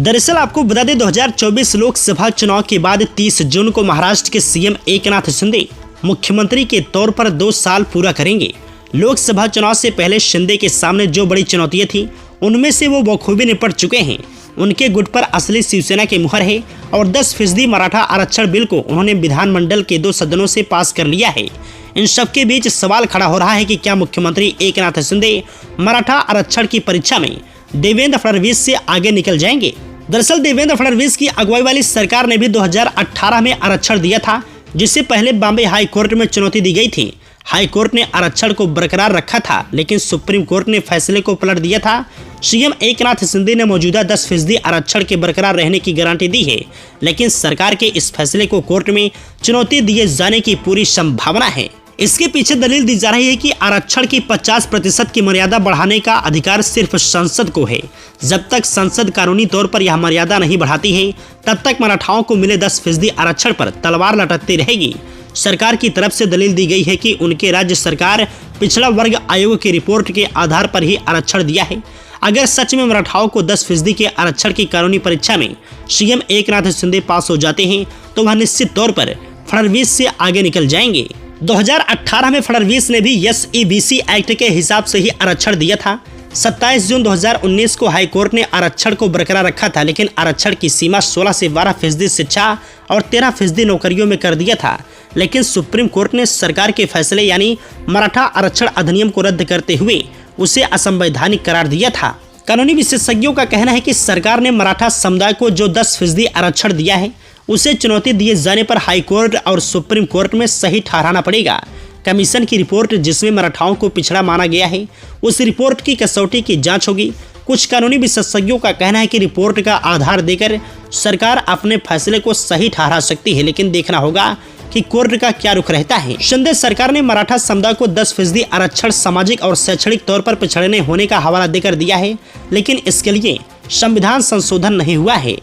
दरअसल आपको बता दें 2024 लोकसभा चुनाव के बाद 30 जून को महाराष्ट्र के सीएम एकनाथ शिंदे मुख्यमंत्री के तौर पर 2 साल पूरा करेंगे। लोकसभा चुनाव से पहले शिंदे के सामने जो बड़ी चुनौतियां थी उनमें से वो बखूबी निपट चुके हैं। उनके गुट पर असली शिवसेना की मुहर है और 10% मराठा आरक्षण बिल को उन्होंने विधानमंडल के 2 सदनों से पास कर लिया है। इन सब के बीच सवाल खड़ा हो रहा है कि क्या मुख्यमंत्री एकनाथ शिंदे मराठा आरक्षण की परीक्षा में देवेंद्र फडणवीस से आगे निकल जाएंगे। दरअसल देवेंद्र फडणवीस की अगुवाई वाली सरकार ने भी 2018 में आरक्षण दिया था, जिससे पहले बॉम्बे हाई कोर्ट में चुनौती दी गई थी। हाई कोर्ट ने आरक्षण को बरकरार रखा था, लेकिन सुप्रीम कोर्ट ने फैसले को पलट दिया था। सीएम एकनाथ शिंदे ने मौजूदा 10% आरक्षण के बरकरार रहने की गारंटी दी है, लेकिन सरकार के इस फैसले को कोर्ट में चुनौती दिए जाने की पूरी संभावना है। इसके पीछे दलील दी जा रही है कि आरक्षण की 50% की मर्यादा बढ़ाने का अधिकार सिर्फ संसद को है। जब तक संसद कानूनी तौर पर यह मर्यादा नहीं बढ़ाती है, तब तक मराठाओं को मिले 10% आरक्षण पर तलवार लटकती रहेगी। सरकार की तरफ से दलील दी गई है कि उनके राज्य सरकार पिछड़ा वर्ग आयोग की रिपोर्ट के आधार पर ही आरक्षण दिया है। अगर सच में मराठाओं को 10% के आरक्षण की कानूनी परीक्षा में सीएम एकनाथ शिंदे पास हो जाते हैं, तो वह निश्चित तौर पर फडणवीस से आगे निकल जाएंगे। 2018 में फडणवीस ने भी SEBC एक्ट के हिसाब से ही आरक्षण दिया था। 27 जून 2019 को हाई कोर्ट ने आरक्षण को बरकरार रखा था, लेकिन आरक्षण की सीमा 16 से 12% शिक्षा और 13% नौकरियों में कर दिया था। लेकिन सुप्रीम कोर्ट ने सरकार के फैसले यानी मराठा आरक्षण अधिनियम को रद्द करते हुए उसे असंवैधानिक करार दिया था। कानूनी विशेषज्ञों का कहना है कि सरकार ने मराठा समुदाय को जो 10% आरक्षण दिया है, उसे चुनौती दिए जाने पर हाई कोर्ट और सुप्रीम कोर्ट में सही ठहराना पड़ेगा। कमीशन की रिपोर्ट जिसमें मराठाओं को पिछड़ा माना गया है, उस रिपोर्ट की कसौटी की जांच होगी। कुछ कानूनी विशेषज्ञों का कहना है कि रिपोर्ट का आधार देकर सरकार अपने फैसले को सही ठहरा सकती है, लेकिन देखना होगा कि कोर्ट का क्या रुख रहता है। शिंदे सरकार ने मराठा समुदाय को 10% आरक्षण सामाजिक और शैक्षणिक तौर पर पिछड़ने होने का हवाला देकर दिया है, लेकिन इसके लिए संविधान संशोधन नहीं हुआ है।